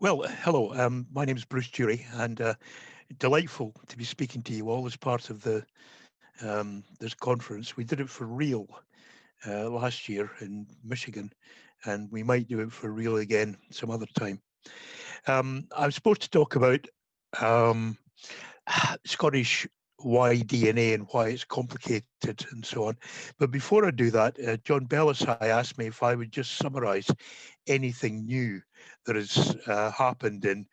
Well, hello. My name is Bruce Durie, and delightful to be speaking to you all as part of this conference. We did it for real last year in Michigan, and we might do it for real again some other time. I'm supposed to talk about um, Scottish Y-DNA and why it's complicated and so on. But before I do that, John Belisai asked me if I would just summarise anything new that has happened in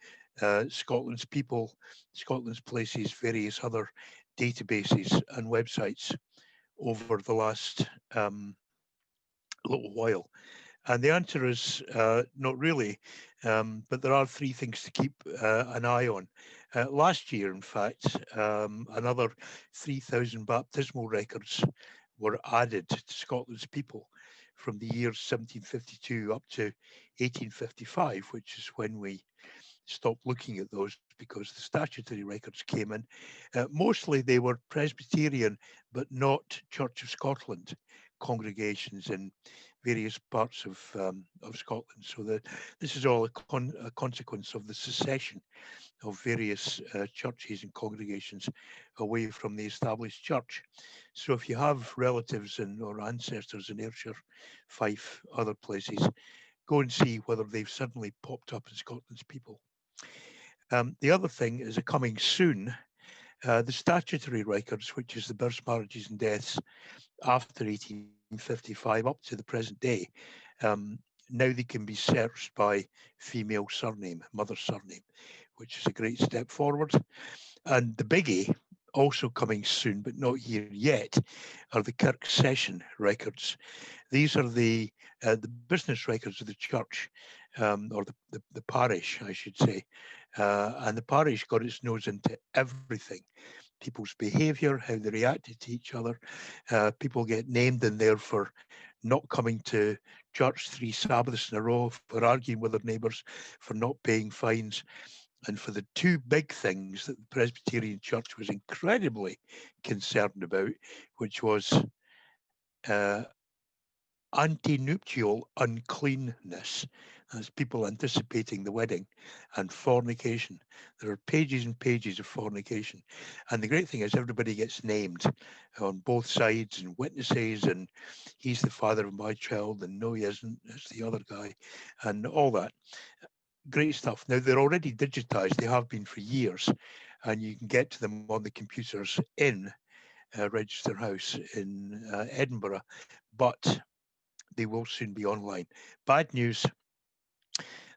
Scotland's people, Scotland's places, various other databases and websites over the last little while. And the answer is not really, but there are three things to keep an eye on. Last year, in fact, another 3,000 baptismal records were added to Scotland's people from the years 1752 up to 1855, which is when we stopped looking at those because the statutory records came in. Mostly they were Presbyterian, but not Church of Scotland congregations in various parts of Scotland. So this is all a consequence of the secession of various churches and congregations away from the established church. So if you have relatives or ancestors in Ayrshire, Fife, other places, go and see whether they've suddenly popped up in Scotland's people. The other thing is a coming soon, the statutory records, which is the births, marriages and deaths after 1855 up to the present day. Now they can be searched by female surname, mother's surname, which is a great step forward. And the biggie, also coming soon, but not here yet, are the Kirk Session records. These are the business records of the church, or the parish, I should say. And the parish got its nose into everything. People's behaviour, how they reacted to each other. People get named in there for not coming to church 3 Sabbaths in a row, for arguing with their neighbours, for not paying fines. And for the two big things that the Presbyterian Church was incredibly concerned about, which was uh, antenuptial uncleanness, as people anticipating the wedding, and fornication. There are pages and pages of fornication. And the great thing is everybody gets named on both sides and witnesses, and he's the father of my child, and no, he isn't, it's the other guy, and all that. Great stuff. Now, they're already digitized, they have been for years, and you can get to them on the computers in Register House in Edinburgh, but they will soon be online. Bad news,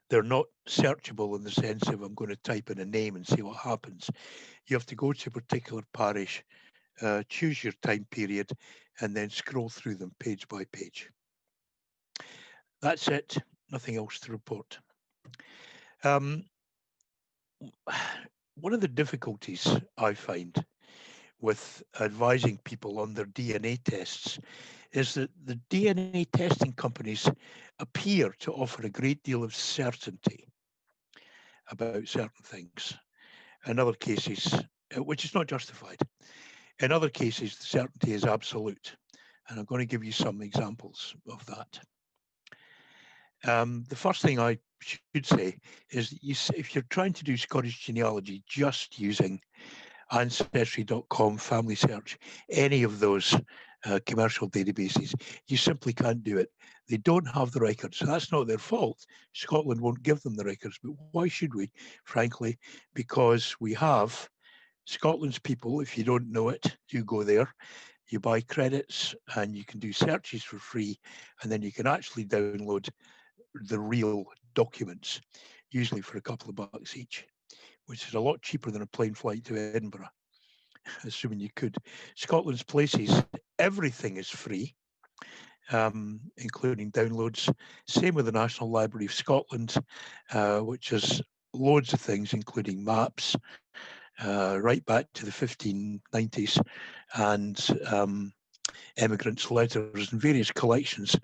they're not searchable in the sense of I'm going to type in a name and see what happens. You have to go to a particular parish, choose your time period, and then scroll through them page by page. That's it, nothing else to report. One of the difficulties I find with advising people on their DNA tests is that the DNA testing companies appear to offer a great deal of certainty about certain things. In other cases, which is not justified. In other cases, the certainty is absolute. And I'm going to give you some examples of that. The first thing I should say is if you're trying to do Scottish genealogy just using ancestry.com, family search, any of those commercial databases, you simply can't do it. They don't have the records. So that's not their fault. Scotland won't give them the records, but why should we? Frankly, because we have Scotland's people. If you don't know it, you go there, you buy credits, and you can do searches for free, and then you can actually download the real documents, usually for a couple of bucks each, which is a lot cheaper than a plane flight to Edinburgh, assuming you could. Scotland's places, everything is free, including downloads. Same with the National Library of Scotland, which has loads of things, including maps, right back to the 1590s, and emigrants' letters and various collections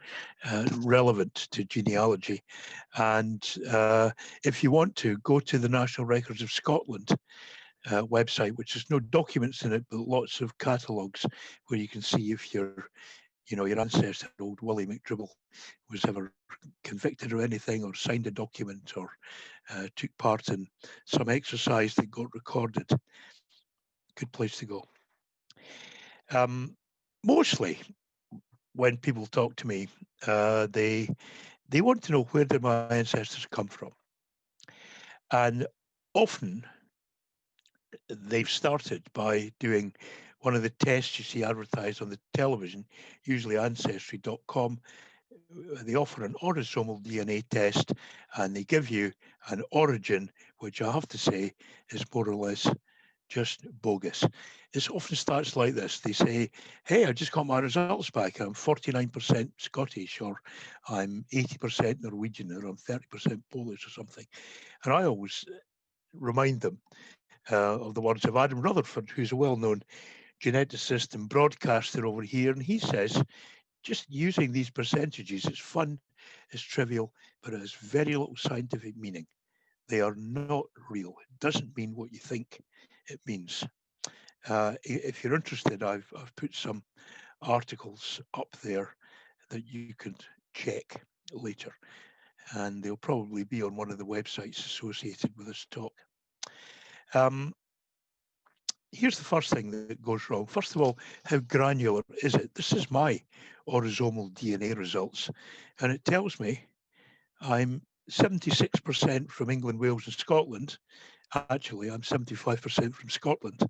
relevant to genealogy. And if you want to, go to the National Records of Scotland website, which has no documents in it, but lots of catalogues where you can see if your ancestor, old Willie McDribble, was ever convicted or anything, or signed a document, or took part in some exercise that got recorded. Good place to go. Mostly, when people talk to me, they want to know where did my ancestors come from, and often they've started by doing one of the tests you see advertised on the television, usually ancestry.com. They offer an autosomal DNA test, and they give you an origin, which I have to say is more or less just bogus. It often starts like this. They say, hey, I just got my results back. I'm 49% Scottish, or I'm 80% Norwegian, or I'm 30% Polish or something. And I always remind them of the words of Adam Rutherford, who's a well-known geneticist and broadcaster over here. And he says, just using these percentages, it's fun, it's trivial, but it has very little scientific meaning. They are not real. It doesn't mean what you think it means. If you're interested, I've put some articles up there that you could check later, and they'll probably be on one of the websites associated with this talk. Here's the first thing that goes wrong. First of all, how granular is it? This is my autosomal DNA results, and it tells me I'm 76% from England, Wales, and Scotland. Actually, I'm 75% from Scotland,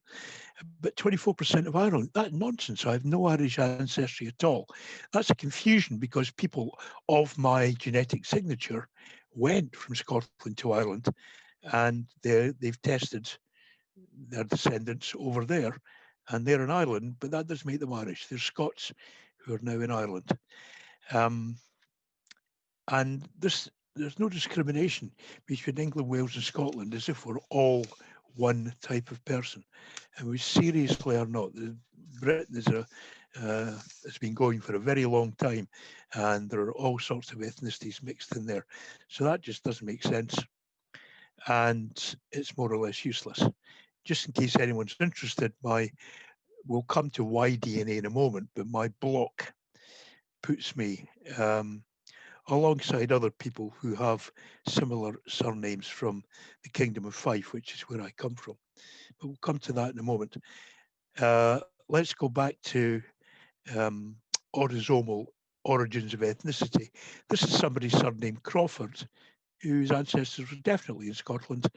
but 24% of Ireland. That's nonsense. I have no Irish ancestry at all. That's a confusion because people of my genetic signature went from Scotland to Ireland, and they've tested their descendants over there, and they're in Ireland, but that doesn't make them Irish. They're Scots who are now in Ireland. And there's no discrimination between England, Wales, and Scotland as if we're all one type of person. And we seriously are not. Britain is it's been going for a very long time, and there are all sorts of ethnicities mixed in there. So that just doesn't make sense. And it's more or less useless. Just in case anyone's interested, we'll come to Y-DNA in a moment, but my block puts me alongside other people who have similar surnames from the Kingdom of Fife, which is where I come from. But we'll come to that in a moment. Let's go back to autosomal origins of ethnicity. This is somebody's surname Crawford, whose ancestors were definitely in Scotland.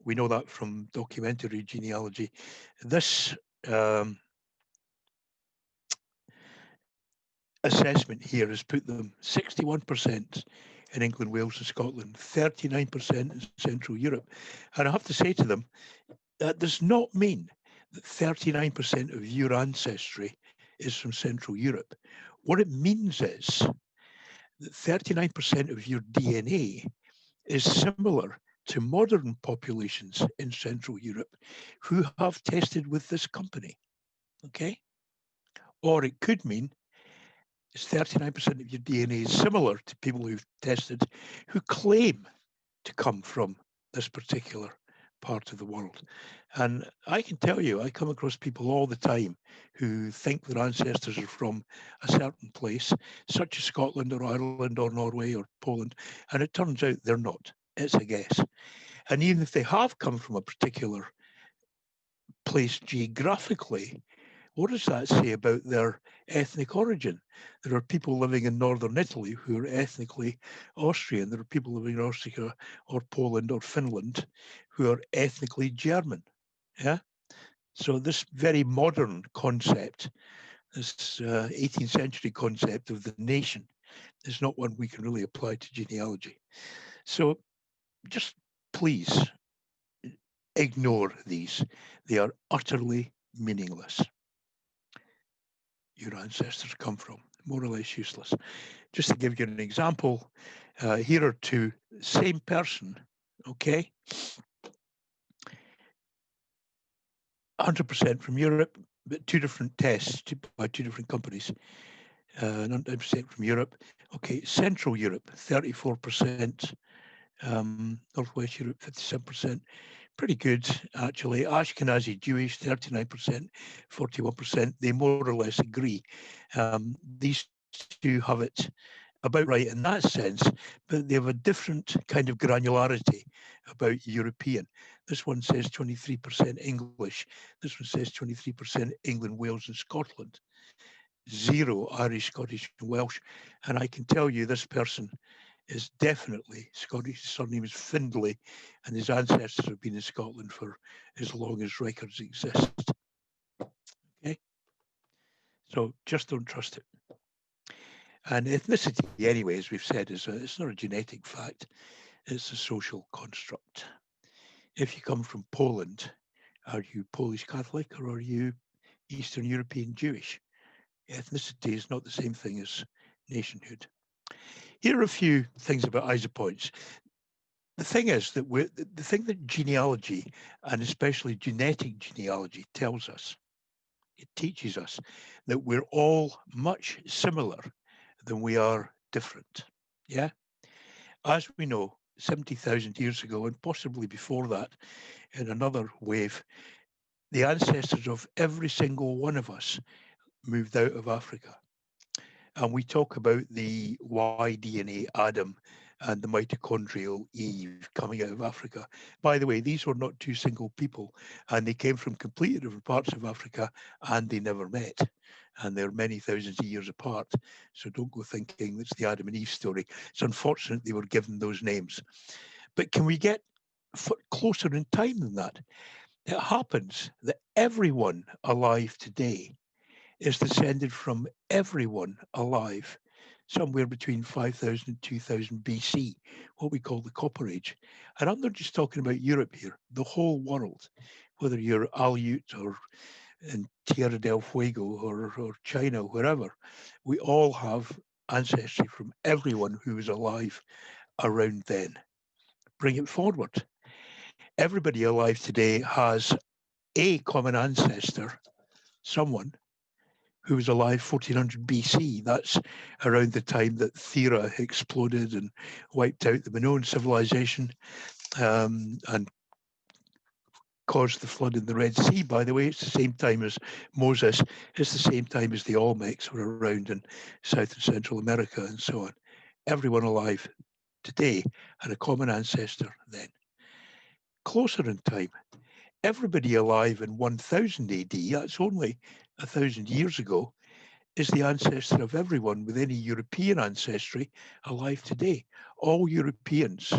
We know that from documentary genealogy. This assessment here has put them 61% in England, Wales, and Scotland, 39% in Central Europe. And I have to say to them, that does not mean that 39% of your ancestry is from Central Europe. What it means is that 39% of your DNA is similar to modern populations in Central Europe who have tested with this company, okay? Or it could mean 39% of your DNA is similar to people who've tested who claim to come from this particular part of the world. And I can tell you, I come across people all the time who think their ancestors are from a certain place, such as Scotland or Ireland or Norway or Poland, and it turns out they're not. It's a guess. And even if they have come from a particular place geographically, what does that say about their ethnic origin? There are people living in northern Italy who are ethnically Austrian. There are people living in Austria or Poland or Finland who are ethnically German. Yeah. So this very modern concept, this 18th century concept of the nation, is not one we can really apply to genealogy. So just please ignore these. They are utterly meaningless. Your ancestors come from, more or less useless. Just to give you an example, here are two, same person, okay? 100% from Europe, but two different tests by two different companies. 100% from Europe. Okay, Central Europe, 34%. Northwest Europe, 57%. Pretty good, actually. Ashkenazi Jewish, 39%, 41%. They more or less agree. These two have it about right in that sense, but they have a different kind of granularity about European. This one says 23% English. This one says 23% England, Wales, and Scotland. 0 Irish, Scottish, and Welsh. And I can tell you this person is definitely Scottish. His surname is Findlay, and his ancestors have been in Scotland for as long as records exist. Okay, so just don't trust it. And ethnicity, anyway, as we've said, it's not a genetic fact; it's a social construct. If you come from Poland, are you Polish Catholic or are you Eastern European Jewish? Ethnicity is not the same thing as nationhood. Here are a few things about isopoints. The thing is that the thing that genealogy, and especially genetic genealogy, tells us, it teaches us that we're all much similar than we are different. Yeah? As we know, 70,000 years ago, and possibly before that, in another wave, the ancestors of every single one of us moved out of Africa. And we talk about the Y-DNA Adam and the mitochondrial Eve coming out of Africa. By the way, these were not two single people, and they came from completely different parts of Africa, and they never met. And they're many thousands of years apart. So don't go thinking it's the Adam and Eve story. It's unfortunate they were given those names. But can we get closer in time than that? It happens that everyone alive today is descended from everyone alive somewhere between 5,000 and 2,000 BC, what we call the Copper Age. And I'm not just talking about Europe here, the whole world, whether you're Aleut or in Tierra del Fuego or China, wherever, we all have ancestry from everyone who was alive around then. Bring it forward. Everybody alive today has a common ancestor, someone who was alive 1400 BC. That's around the time that Thera exploded and wiped out the Minoan civilization and caused the flood in the Red Sea. By the way, it's the same time as Moses. It's the same time as the Olmecs were around in South and Central America and so on. Everyone alive today had a common ancestor then. Closer in time, everybody alive in 1000 AD, that's only 1,000 years ago, is the ancestor of everyone with any European ancestry alive today. All Europeans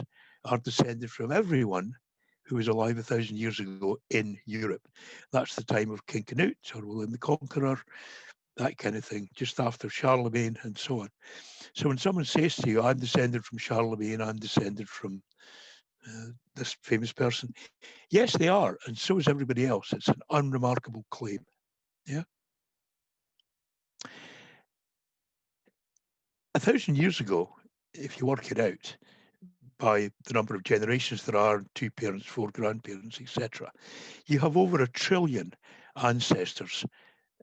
are descended from everyone who was alive 1,000 years ago in Europe. That's the time of King Canute or William the Conqueror, that kind of thing, just after Charlemagne and so on. So when someone says to you, I'm descended from Charlemagne, I'm descended from this famous person, yes, they are, and so is everybody else. It's an unremarkable claim. Yeah. 1,000 years ago, if you work it out by the number of generations there are, 2 parents, 4 grandparents, etc., you have over 1 trillion ancestors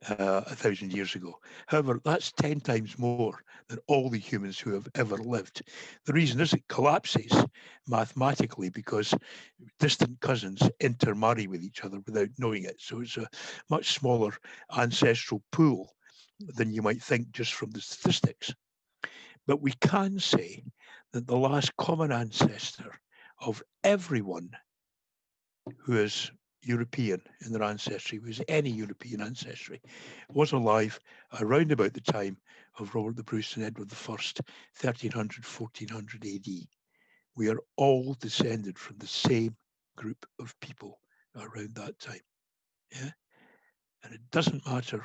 1,000 years ago. However, that's 10 times more than all the humans who have ever lived. The reason is it collapses mathematically because distant cousins intermarry with each other without knowing it. So it's a much smaller ancestral pool than you might think just from the statistics. But we can say that the last common ancestor of everyone who is European in their ancestry, who has any European ancestry, was alive around about the time of Robert the Bruce and Edward I, 1300, 1400 AD. We are all descended from the same group of people around that time. Yeah? And it doesn't matter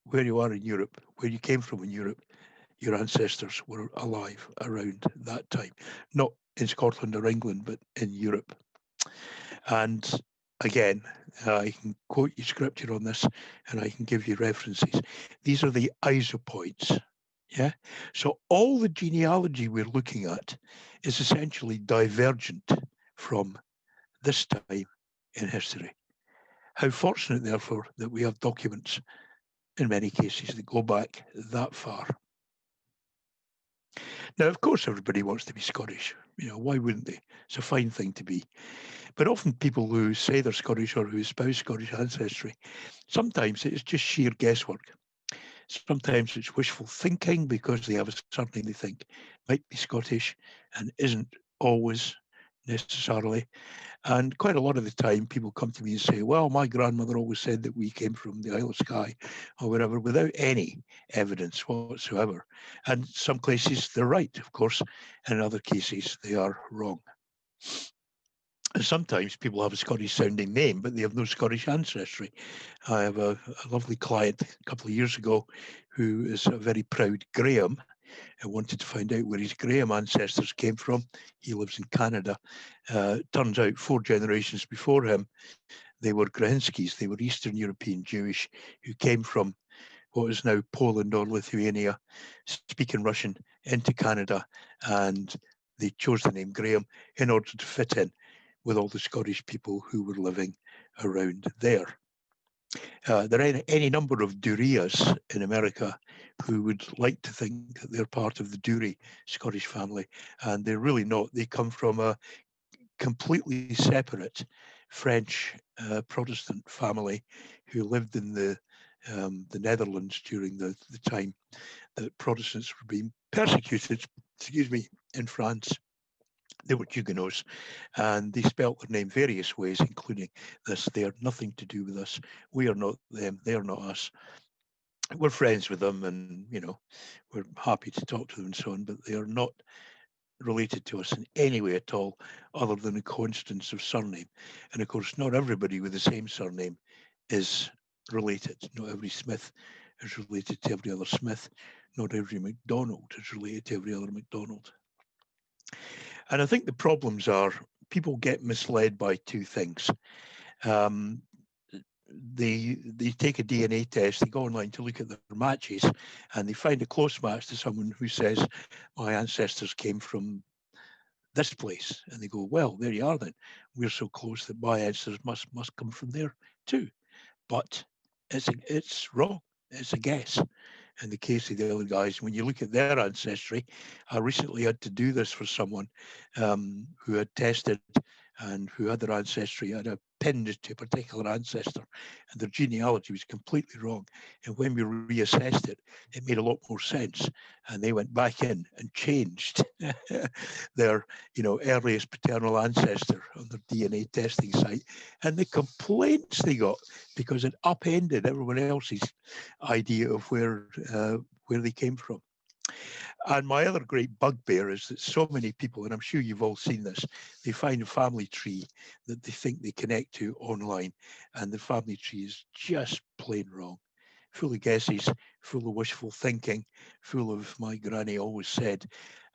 where you are in Europe, where you came from in Europe, your ancestors were alive around that time. Not in Scotland or England, but in Europe. And again, I can quote you scripture on this and I can give you references. These are the isopoints. Yeah. So all the genealogy we're looking at is essentially divergent from this time in history. How fortunate, therefore, that we have documents in many cases that go back that far. Now, of course, everybody wants to be Scottish. You know, why wouldn't they? It's a fine thing to be. But often people who say they're Scottish or who espouse Scottish ancestry, sometimes it's just sheer guesswork. Sometimes it's wishful thinking because they have a surname they think might be Scottish and isn't always necessarily. And quite a lot of the time, people come to me and say, well, my grandmother always said that we came from the Isle of Skye or whatever, without any evidence whatsoever. And some cases, they're right, of course. And in other cases, they are wrong. And sometimes people have a Scottish sounding name, but they have no Scottish ancestry. I have a lovely client a couple of years ago who is a very proud Graham and wanted to find out where his Graham ancestors came from. He lives in Canada. Turns out 4 generations before him, they were Grahinskis. They were Eastern European Jewish who came from what is now Poland or Lithuania, speaking Russian, into Canada. And they chose the name Graham in order to fit in with all the Scottish people who were living around there. There are any number of Durias in America who would like to think that they're part of the Durie Scottish family, and they're really not. They come from a completely separate French Protestant family who lived in the Netherlands during the time that Protestants were being persecuted, in France. They were Huguenots, and they spelt their name various ways, including this. They are nothing to do with us. We are not them. They are not us. We're friends with them, and we're happy to talk to them and so on. But they are not related to us in any way at all, other than a coincidence of surname. And of course, not everybody with the same surname is related. Not every Smith is related to every other Smith. Not every MacDonald is related to every other MacDonald. And I think the problems are people get misled by 2 things. They take a DNA test, they go online to look at their matches, and they find a close match to someone who says, my ancestors came from this place. And they go, well, there you are then. We're so close that my ancestors must come from there too. But it's wrong. It's a guess. In the case of the other guys, when you look at their ancestry, I recently had to do this for someone who had tested and who had their ancestry, had appended to a particular ancestor, and their genealogy was completely wrong. And when we reassessed it, it made a lot more sense. And they went back in and changed their, earliest paternal ancestor on their DNA testing site, and the complaints they got because it upended everyone else's idea of where they came from. And my other great bugbear is that so many people, and I'm sure you've all seen this, they find a family tree that they think they connect to online, and the family tree is just plain wrong. Full of guesses, full of wishful thinking, full of my granny always said,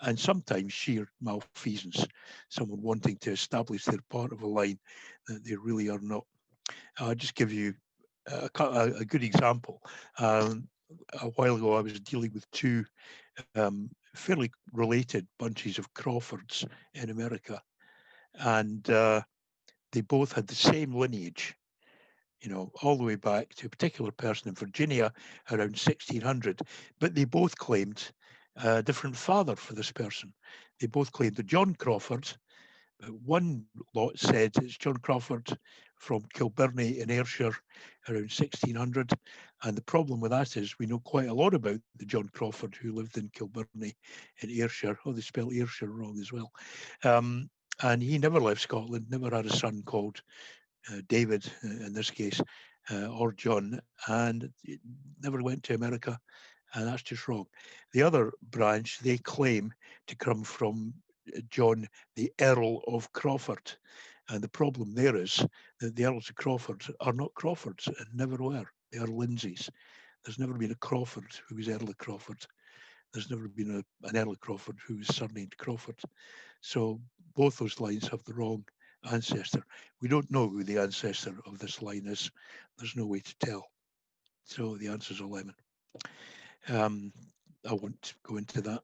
and sometimes sheer malfeasance, someone wanting to establish they're part of a line that they really are not. I'll just give you a good example. A while ago, I was dealing with 2 fairly related bunches of Crawfords in America, and they both had the same lineage, all the way back to a particular person in Virginia around 1600, but they both claimed a different father for this person. They both claimed that John Crawford. One lot said it's John Crawford from Kilbirnie in Ayrshire around 1600. And the problem with that is we know quite a lot about the John Crawford who lived in Kilbirnie in Ayrshire. Oh, they spell Ayrshire wrong as well. And he never left Scotland, never had a son called David in this case, or John, and never went to America. And that's just wrong. The other branch, they claim to come from John, the Earl of Crawford. And the problem there is that the Earls of Crawford are not Crawfords and never were. They are Lindsays. There's never been a Crawford who was Earl of Crawford. There's never been an Earl of Crawford who was surnamed Crawford. So both those lines have the wrong ancestor. We don't know who the ancestor of this line is. There's no way to tell. So the answer is a lemon. I won't go into that.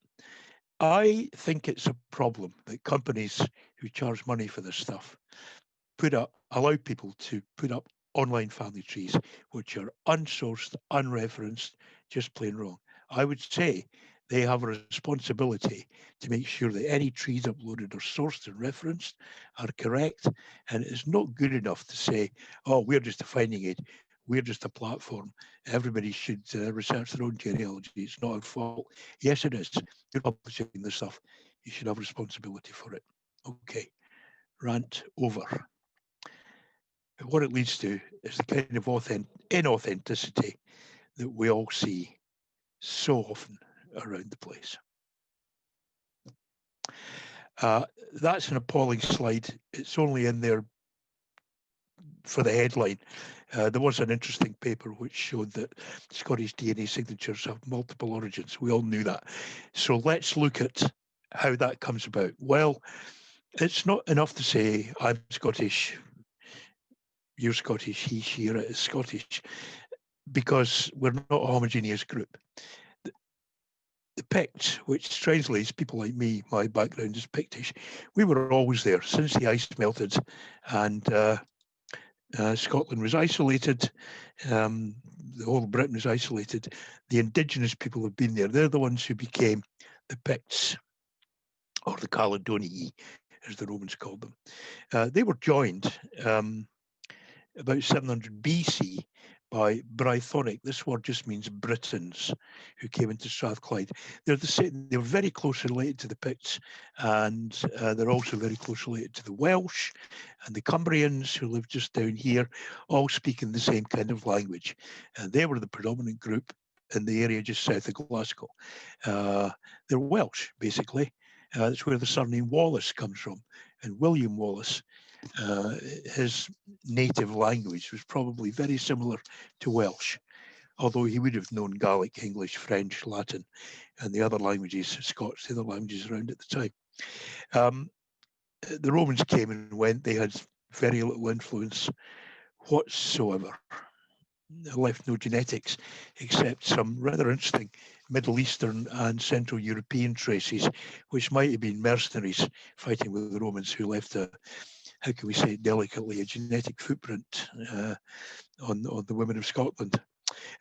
I think it's a problem that companies who charge money for this stuff allow people to put up online family trees which are unsourced, unreferenced, just plain wrong. I would say they have a responsibility to make sure that any trees uploaded are sourced and referenced, are correct, and it's not good enough to say, oh, we're just defining it. We're just a platform. Everybody should research their own genealogy. It's not our fault. Yes, it is. You're publishing the stuff. You should have responsibility for it. Okay, rant over. What it leads to is the kind of inauthenticity that we all see so often around the place. That's an appalling slide. It's only in there for the headline. There was an interesting paper which showed that Scottish DNA signatures have multiple origins. We all knew that. So let's look at how that comes about. Well, it's not enough to say I'm Scottish, you're Scottish, he, she, or it is Scottish, because we're not a homogeneous group. The Picts, which strangely is people like me, my background is Pictish, we were always there since the ice melted and Scotland was isolated, the whole of Britain was isolated. The indigenous people have been there. They're the ones who became the Picts, or the Caledonii, as the Romans called them. They were joined about 700 BC by Brythonic. This word just means Britons who came into Strathclyde. They're the same. They were very closely related to the Picts, and they're also very closely related to the Welsh and the Cumbrians who live just down here, all speaking the same kind of language. And they were the predominant group in the area just south of Glasgow. They're Welsh, basically. That's where the surname Wallace comes from. And William Wallace, his native language was probably very similar to Welsh, although he would have known Gaelic, English, French, Latin, and the other languages, Scots, the other languages around at the time. The Romans came and went. They had very little influence whatsoever. They left no genetics except some rather interesting Middle Eastern and Central European traces, which might have been mercenaries fighting with the Romans who left a, how can we say it delicately, a genetic footprint on the women of Scotland.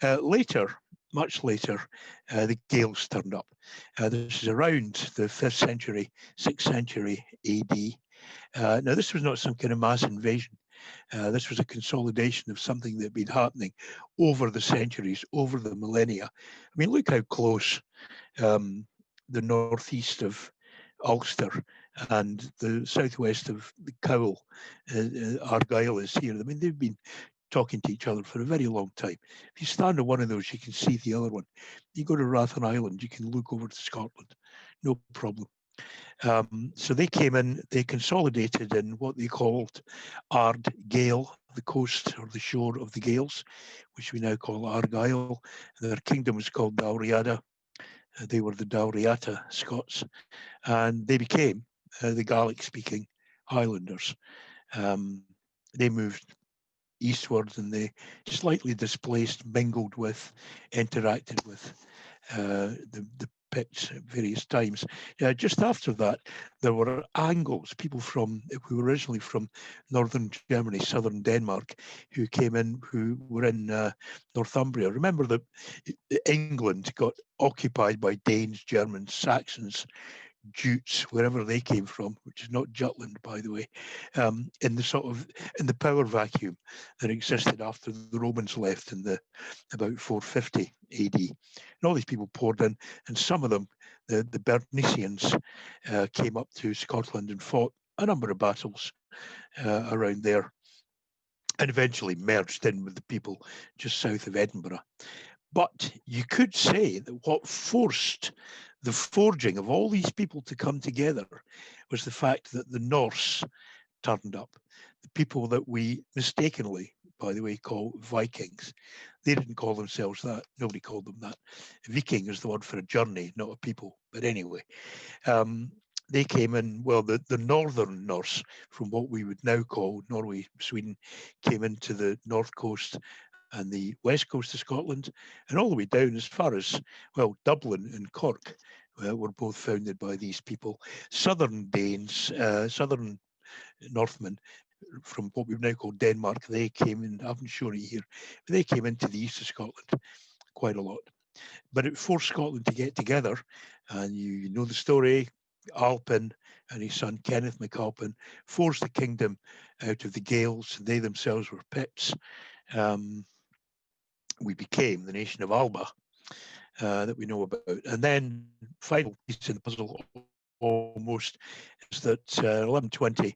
Later, much later, the Gaels turned up. This is around the 5th century, 6th century AD. Now, this was not some kind of mass invasion. This was a consolidation of something that had been happening over the centuries, over the millennia. I mean, look how close the northeast of Ulster and the southwest of the Cowal, Argyll is here. I mean, they've been talking to each other for a very long time. If you stand on one of those, you can see the other one. You go to Rathlin Island, you can look over to Scotland, no problem. So they came in, they consolidated in what they called Ard Gael, the coast or the shore of the Gaels, which we now call Argyll. Their kingdom was called Dalriada. They were the Dalriata Scots, and they became the Gaelic-speaking Highlanders. They moved eastwards and they slightly displaced, mingled with, interacted with the Picts at various times. Just after that, there were Angles, people who were originally from northern Germany, southern Denmark, who came in, who were in Northumbria. Remember that England got occupied by Danes, Germans, Saxons, Jutes, wherever they came from, which is not Jutland, by the way, in the power vacuum that existed after the Romans left in about 450 AD. And all these people poured in, and some of them, the Bernicians, came up to Scotland and fought a number of battles around there, and eventually merged in with the people just south of Edinburgh. But you could say that what forced the forging of all these people to come together was the fact that the Norse turned up, the people that we mistakenly, by the way, call Vikings. They didn't call themselves that. Nobody called them that. Viking is the word for a journey, not a people. But anyway, they came in, well, the northern Norse, from what we would now call Norway, Sweden, came into the north coast and the west coast of Scotland, and all the way down as far as, well, Dublin and Cork were both founded by these people. Southern Danes, southern Northmen, from what we've now called Denmark, they came in, I haven't shown it here, but they came into the east of Scotland quite a lot. But it forced Scotland to get together, and you know the story. Alpin and his son Kenneth MacAlpin forced the kingdom out of the Gaels. They themselves were Picts. we became the nation of Alba that we know about. And then final piece in the puzzle almost is that 1120,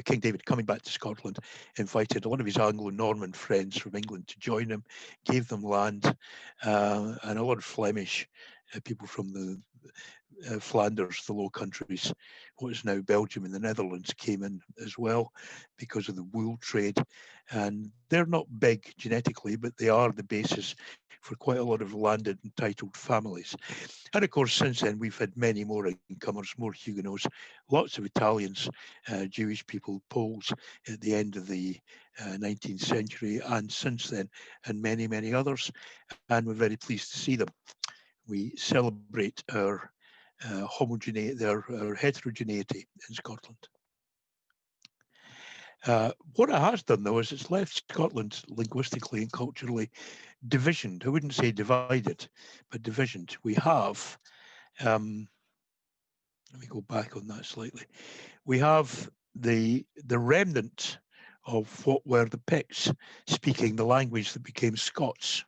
King David, coming back to Scotland, invited a lot of his Anglo-Norman friends from England to join him, gave them land, and a lot of Flemish people from the Flanders, the Low Countries, what is now Belgium and the Netherlands, came in as well because of the wool trade. And they're not big genetically, but they are the basis for quite a lot of landed and titled families. And of course, since then, we've had many more incomers, more Huguenots, lots of Italians, Jewish people, Poles at the end of the 19th century, and since then, and many, many others. And we're very pleased to see them. We celebrate our our heterogeneity in Scotland. What it has done, though, is it's left Scotland linguistically and culturally divisioned. I wouldn't say divided, but divisioned. We have, let me go back on that slightly. We have the remnant of what were the Picts speaking the language that became Scots,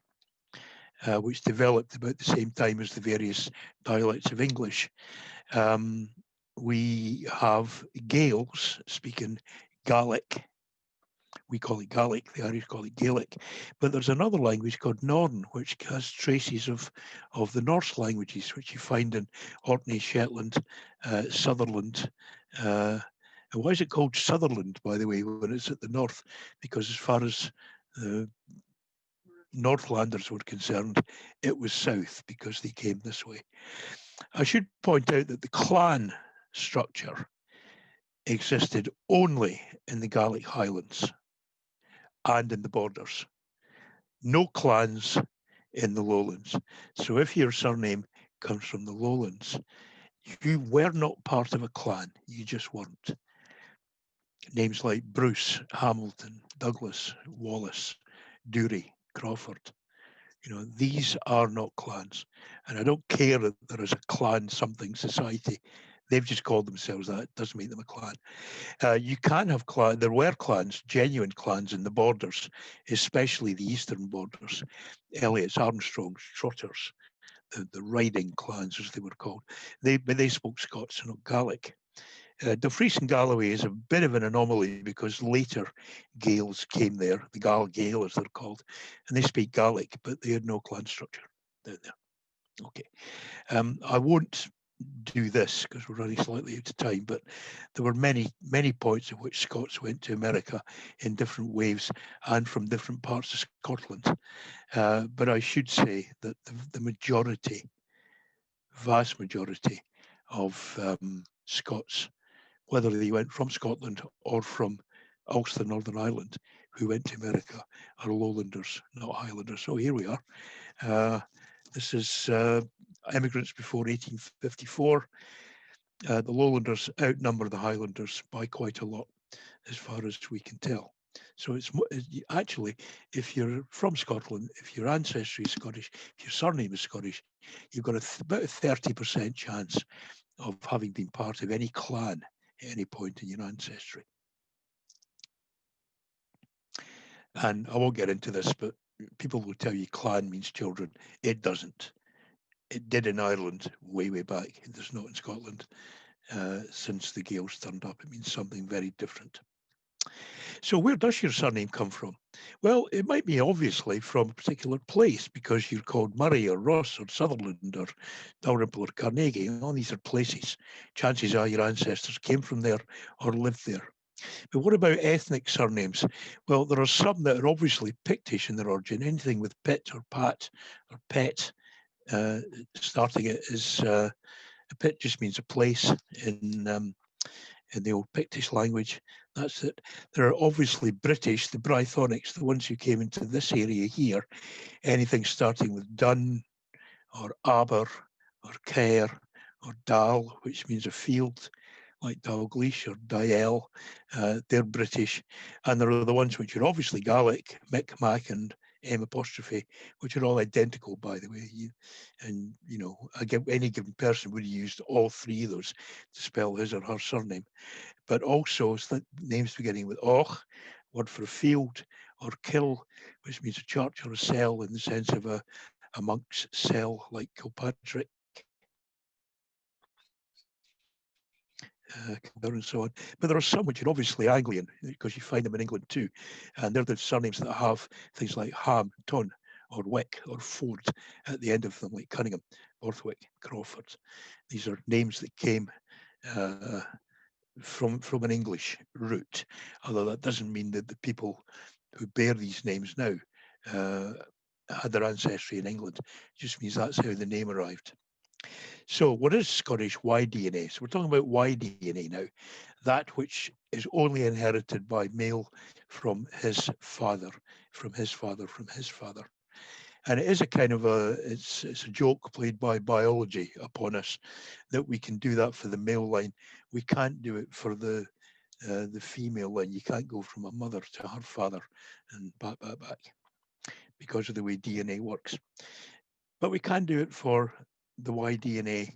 which developed about the same time as the various dialects of English. We have Gaels speaking Gaelic. We call it Gaelic, the Irish call it Gaelic. But there's another language called Norn, which has traces of the Norse languages, which you find in Orkney, Shetland, Sutherland. And why is it called Sutherland, by the way, when it's at the north? Because as far as the Northlanders were concerned, it was south because they came this way. I should point out that the clan structure existed only in the Gaelic Highlands and in the borders. No clans in the lowlands. So if your surname comes from the lowlands, you were not part of a clan, you just weren't. Names like Bruce, Hamilton, Douglas, Wallace, Durie, Crawford, these are not clans. And I don't care that there is a clan something society. They've just called themselves that. It doesn't make them a clan. You can have clans. There were clans, genuine clans in the borders, especially the eastern borders. Elliots, Armstrongs, Trotters, the riding clans, as they were called. But they spoke Scots and not Gaelic. Dumfries and Galloway is a bit of an anomaly because later Gaels came there, the Gael as they're called, and they speak Gaelic, but they had no clan structure down there. Okay. I won't do this because we're running slightly out of time, but there were many, many points at which Scots went to America in different waves and from different parts of Scotland. But I should say that the majority, vast majority of Scots, whether they went from Scotland or from Ulster, Northern Ireland, who went to America, are lowlanders, not highlanders. So here we are. This is immigrants before 1854. The lowlanders outnumber the highlanders by quite a lot, as far as we can tell. So it's actually, if you're from Scotland, if your ancestry is Scottish, if your surname is Scottish, you've got about a 30% chance of having been part of any clan at any point in your ancestry. And I won't get into this, but people will tell you clan means children. It doesn't. It did in Ireland way, way back. It does not in Scotland. Since the Gaels turned up, it means something very different. So where does your surname come from? Well, it might be obviously from a particular place because you're called Murray or Ross or Sutherland or Dalrymple or Carnegie. All these are places. Chances are your ancestors came from there or lived there. But what about ethnic surnames? Well, there are some that are obviously Pictish in their origin. Anything with Pitt or Pat or Pet, starting it is a Pit just means a place in the old Pictish language. That's it. There are obviously British, the Brythonics, the ones who came into this area here. Anything starting with Dun or Aber or Caer or Dal, which means a field, like Dalgleish or Dael, they're British. And there are the ones which are obviously Gaelic, Mic, Mac, and M apostrophe, which are all identical, by the way. Any given person would have used all three of those to spell his or her surname. But also names beginning with Och, word for a field, or kill, which means a church or a cell in the sense of a monk's cell, like Kilpatrick, Kildare and so on. But there are some which are obviously Anglian, because you find them in England too. And they're the surnames that have things like Ham, Ton, or Wick, or Ford at the end of them, like Cunningham, Borthwick, Crawford. These are names that came from an English root, although that doesn't mean that the people who bear these names now had their ancestry in England. It just means that's how the name arrived. So what is Scottish Y-DNA? So we're talking about Y-DNA now, that which is only inherited by male from his father, from his father, from his father. And it is a kind of it's a joke played by biology upon us that we can do that for the male line. We can't do it for the female line. You can't go from a mother to her father and back, because of the way DNA works. But we can do it for the Y-DNA,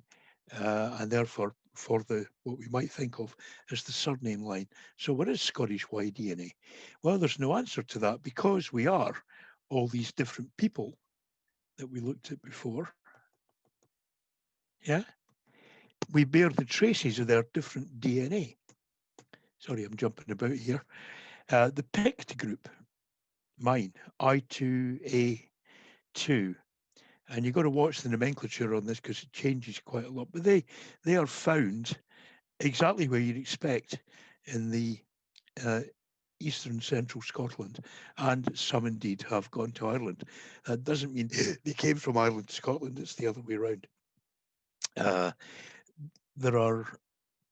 and therefore for the what we might think of as the surname line. So what is Scottish Y-DNA? Well, there's no answer to that, because we are all these different people that we looked at before. Yeah, we bear the traces of their different DNA. Sorry, I'm jumping about here. The picked group, mine, I2A2, and you've got to watch the nomenclature on this because it changes quite a lot, but they are found exactly where you'd expect in the eastern central Scotland, and some indeed have gone to Ireland. That doesn't mean they came from Ireland to Scotland, it's the other way around. There are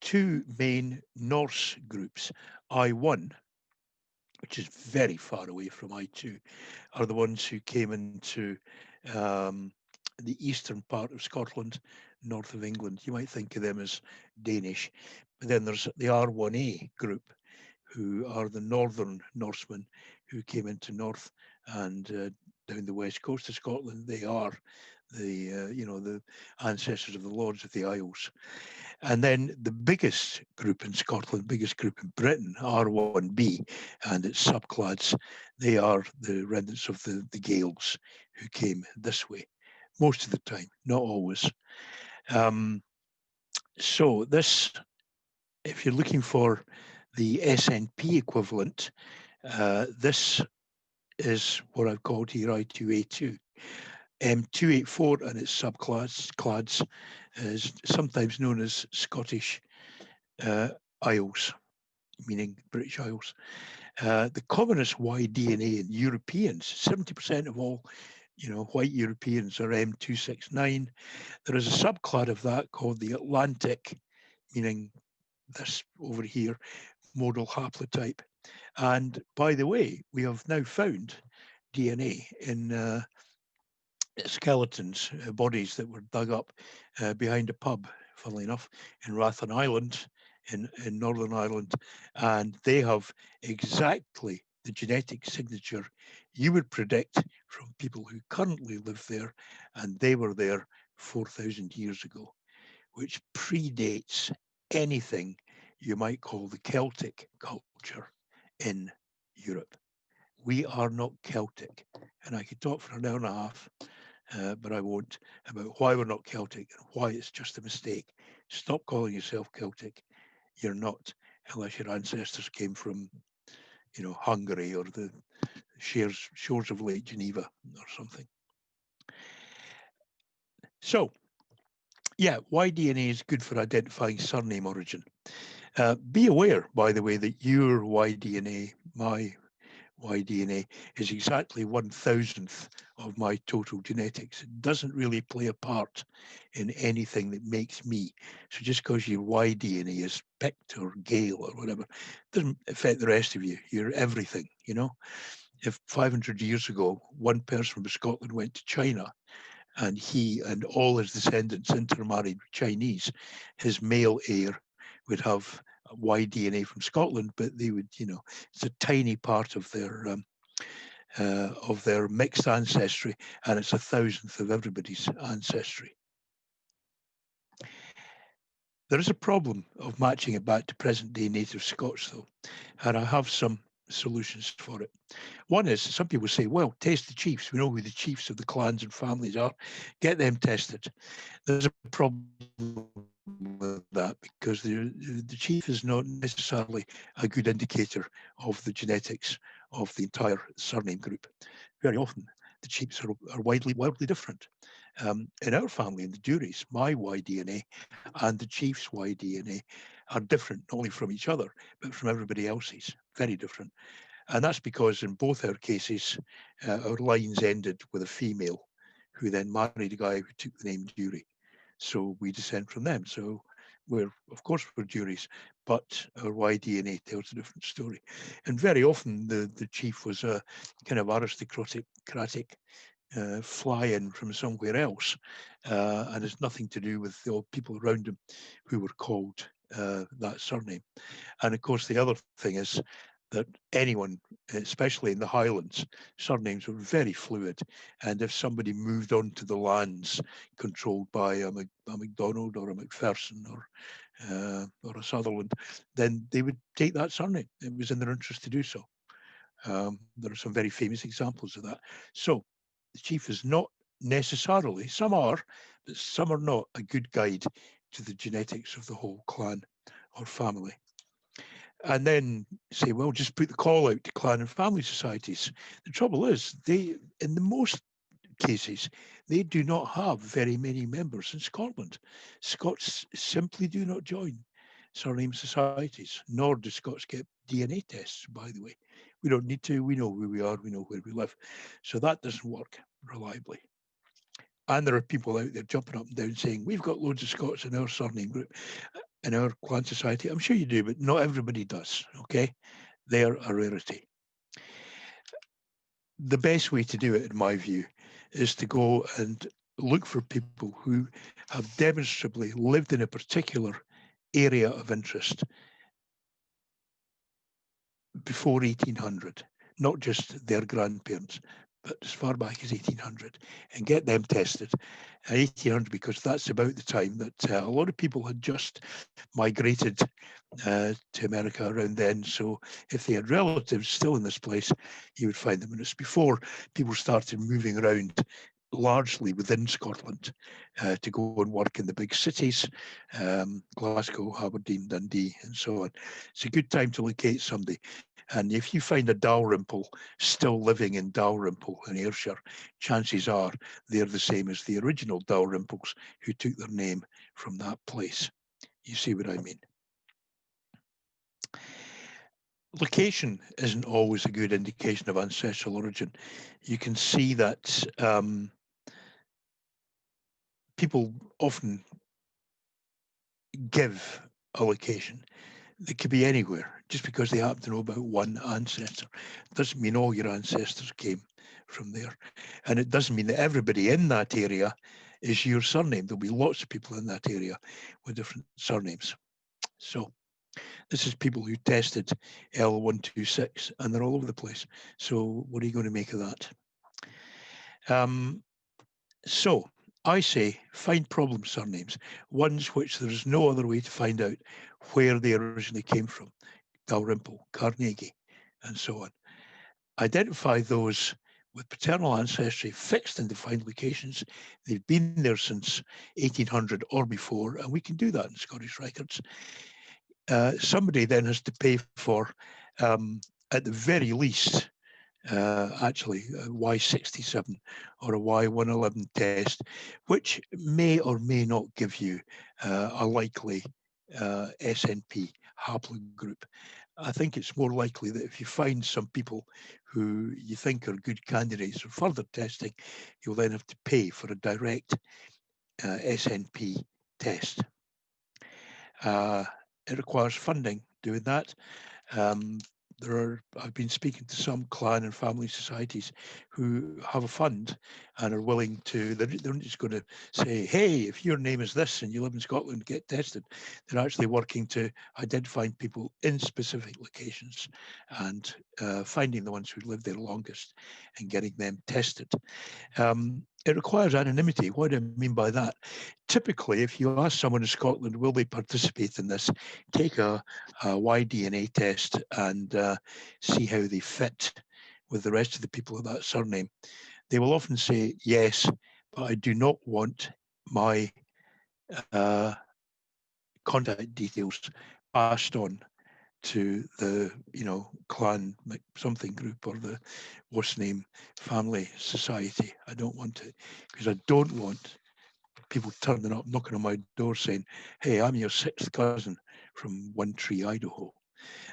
two main Norse groups. I1, which is very far away from I2, are the ones who came into the eastern part of Scotland, north of England. You might think of them as Danish. But then there's the R1A group, who are the northern Norsemen who came into north and down the west coast of Scotland. They are the the ancestors of the Lords of the Isles. And then the biggest group in Scotland, biggest group in Britain, R1B, and its subclads, they are the remnants of the Gaels who came this way, most of the time, not always. So this, if you're looking for the SNP equivalent, this is what I've called here I2A2. M284 and its subclads is sometimes known as Scottish Isles, meaning British Isles. The commonest Y-DNA in Europeans, 70% of all white Europeans are M269. There is a subclad of that called the Atlantic, meaning this over here, modal haplotype. And by the way, we have now found DNA in skeletons, bodies that were dug up behind a pub, funnily enough, in Rathlin Island, in Northern Ireland, and they have exactly the genetic signature you would predict from people who currently live there, and they were there 4,000 years ago, which predates anything you might call the Celtic culture in Europe. We are not Celtic, and I could talk for an hour and a half, but I won't, about why we're not Celtic and why it's just a mistake. Stop calling yourself Celtic. You're not, unless your ancestors came from, Hungary or the shores of Lake Geneva or something. So, yeah, Y-DNA is good for identifying surname origin. Be aware, by the way, that your Y-DNA, my Y-DNA, is exactly 1,000th of my total genetics. It doesn't really play a part in anything that makes me. So just because your Y-DNA is picked or Gael or whatever, doesn't affect the rest of you. You're everything, If 500 years ago, one person from Scotland went to China, and he and all his descendants intermarried with Chinese, his male heir would have Y-DNA from Scotland, but they would, it's a tiny part of their mixed ancestry, and it's 1,000th of everybody's ancestry. There is a problem of matching it back to present-day native Scots, though, and I have some solutions for it. One is, some people say, well, test the chiefs. We know who the chiefs of the clans and families are. Get them tested. There's a problem with that because the chief is not necessarily a good indicator of the genetics of the entire surname group. Very often, the chiefs are wildly different. In our family, in the Duries, my Y-DNA and the chief's Y-DNA are different, not only from each other, but from everybody else's. Very different. And that's because in both our cases, our lines ended with a female who then married a guy who took the name Durie. So we descend from them. So of course, we're Duries, but our Y-DNA tells a different story. And very often the chief was a kind of aristocratic fly-in from somewhere else, and it's nothing to do with the people around him who were called that surname. And of course, the other thing is that anyone, especially in the Highlands, surnames were very fluid. And if somebody moved on to the lands controlled by a MacDonald or a Macpherson or a Sutherland, then they would take that surname. It was in their interest to do so. There are some very famous examples of that. So the chief is not necessarily, some are, but some are not a good guide to the genetics of the whole clan or family. And then say, well, just put the call out to clan and family societies. The trouble is, in the most cases, they do not have very many members in Scotland. Scots simply do not join surname societies, nor do Scots get DNA tests, by the way. We don't need to. We know who we are. We know where we live. So that doesn't work reliably. And there are people out there jumping up and down saying, we've got loads of Scots in our surname group, in our clan society. I'm sure you do, but not everybody does, okay? They're a rarity. The best way to do it, in my view, is to go and look for people who have demonstrably lived in a particular area of interest before 1800, not just their grandparents, but as far back as 1800, and get them tested at 1800, because that's about the time that a lot of people had just migrated to America around then. So if they had relatives still in this place, you would find them. And it's before people started moving around largely within Scotland to go and work in the big cities, Glasgow, Aberdeen, Dundee, and so on. It's a good time to locate somebody. And if you find a Dalrymple still living in Dalrymple in Ayrshire, chances are they're the same as the original Dalrymples who took their name from that place. You see what I mean? Location isn't always a good indication of ancestral origin. You can see that people often give a location that could be anywhere just because they happen to know about one ancestor. It doesn't mean all your ancestors came from there. And it doesn't mean that everybody in that area is your surname. There'll be lots of people in that area with different surnames. So this is people who tested L126 and they're all over the place. So what are you going to make of that? So I say find problem surnames, ones which there's no other way to find out where they originally came from, Dalrymple, Carnegie, and so on. Identify those with paternal ancestry fixed in defined locations. They've been there since 1800 or before, and we can do that in Scottish records. Somebody then has to pay for, at the very least, actually a Y67 or a Y111 test, which may or may not give you a likely SNP haplogroup. I think it's more likely that if you find some people who you think are good candidates for further testing, you'll then have to pay for a direct SNP test. It requires funding doing that. I've been speaking to some clan and family societies who have a fund and are willing to, they're not just going to say, hey, if your name is this and you live in Scotland, get tested. They're actually working to identifying people in specific locations and finding the ones who live there longest and getting them tested. It requires anonymity. What do I mean by that? Typically, if you ask someone in Scotland, will they participate in this, take a Y-DNA test and see how they fit with the rest of the people of that surname. They will often say, yes, but I do not want my uh, contact details passed on to the, clan something group or the what's name family society. I don't want it because I don't want people turning up, knocking on my door saying, hey, I'm your sixth cousin from One Tree, Idaho.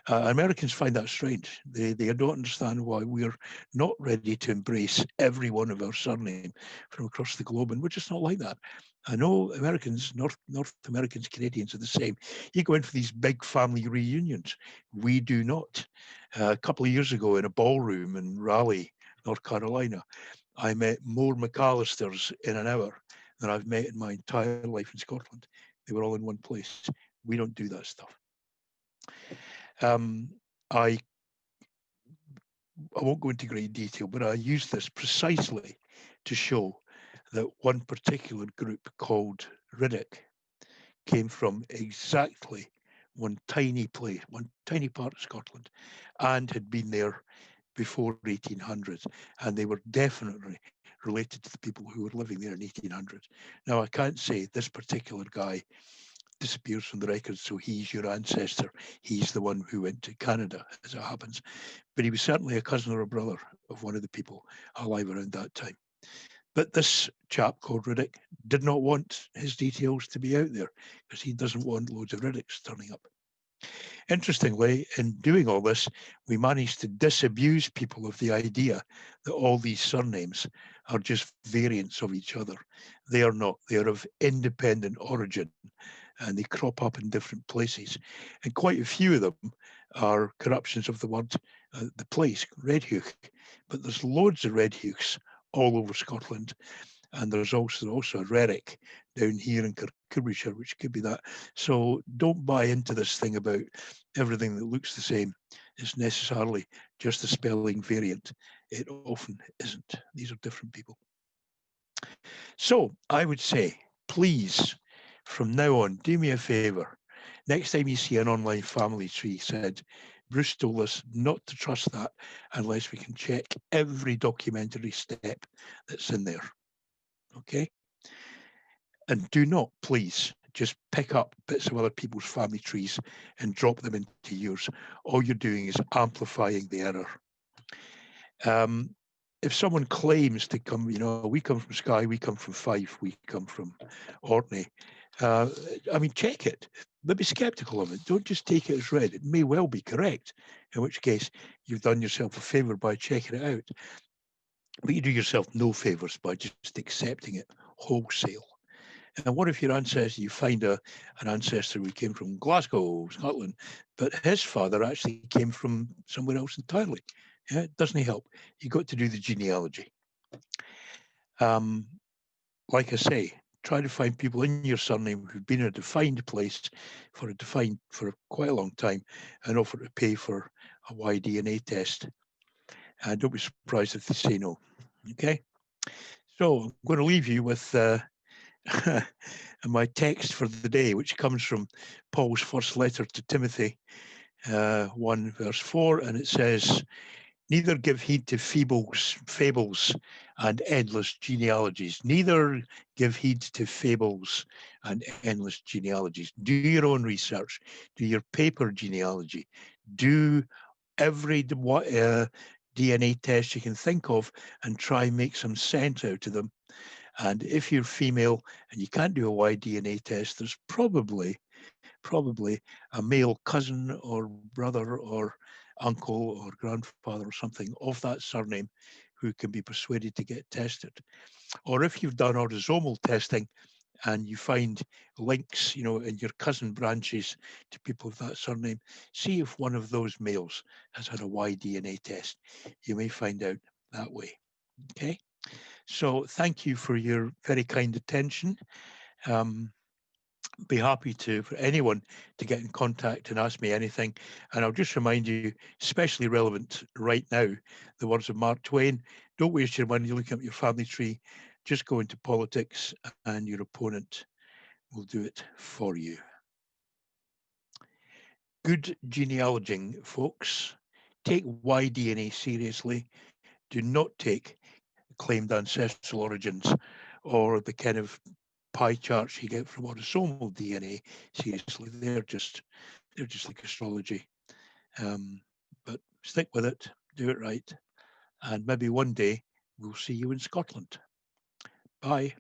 Americans find that strange. They don't understand why we're not ready to embrace every one of our surname from across the globe, and we're just not like that. I know Americans, North Americans, Canadians are the same. You go in for these big family reunions. We do not. A couple of years ago in a ballroom in Raleigh, North Carolina, I met more McAllisters in an hour than I've met in my entire life in Scotland. They were all in one place. We don't do that stuff. Um, I won't go into great detail, but I use this precisely to show that one particular group called Riddick came from exactly one tiny place, one tiny part of Scotland, and had been there before 1800s, and they were definitely related to the people who were living there in 1800s. Now, I can't say this particular guy disappears from the records, so he's your ancestor. He's the one who went to Canada, as it happens. But he was certainly a cousin or a brother of one of the people alive around that time. But this chap called Riddick did not want his details to be out there because he doesn't want loads of Riddicks turning up. Interestingly, in doing all this, we managed to disabuse people of the idea that all these surnames are just variants of each other. They are not. They are of independent origin and they crop up in different places. And quite a few of them are corruptions of the word, the place, Redhook. But there's loads of Redhooks all over Scotland. And there's also a Reddick down here in Kirkcudbrightshire, which could be that. So don't buy into this thing about everything that looks the same is necessarily just a spelling variant. It often isn't. These are different people. So I would say, please, from now on, do me a favor. Next time you see an online family tree said, Bruce told us not to trust that unless we can check every documentary step that's in there. Okay? And do not, please, just pick up bits of other people's family trees and drop them into yours. All you're doing is amplifying the error. If someone claims to come, we come from Skye, we come from Fife, we come from Orkney. Check it, but be skeptical of it. Don't just take it as read. It may well be correct, in which case you've done yourself a favor by checking it out. But you do yourself no favors by just accepting it wholesale. And what if your ancestor, you find an ancestor who came from Glasgow, Scotland, but his father actually came from somewhere else entirely? Yeah, it doesn't help. You've got to do the genealogy. Like I say, try to find people in your surname who've been in a defined place for quite a long time and offer to pay for a Y-DNA test. And don't be surprised if they say no. Okay? So I'm going to leave you with my text for the day, which comes from Paul's first letter to Timothy, 1 verse 4, and it says, neither give heed to fables and endless genealogies. Neither give heed to fables and endless genealogies. Do your own research. Do your paper genealogy. Do every DNA test you can think of and try and make some sense out of them. And if you're female and you can't do a Y-DNA test, there's probably a male cousin or brother or uncle or grandfather or something of that surname who can be persuaded to get tested. Or if you've done autosomal testing and you find links, in your cousin branches to people of that surname, see if one of those males has had a Y-DNA test. You may find out that way. Okay? So thank you for your very kind attention. Be happy for anyone to get in contact and ask me anything. And I'll just remind you, especially relevant right now, the words of Mark Twain, don't waste your money looking up your family tree. Just go into politics and your opponent will do it for you. Good genealogy, folks. Take Y-DNA seriously. Do not take claimed ancestral origins or the kind of pie charts you get from autosomal DNA seriously. They're just like astrology. But stick with it, do it right, and maybe one day we'll see you in Scotland. Bye.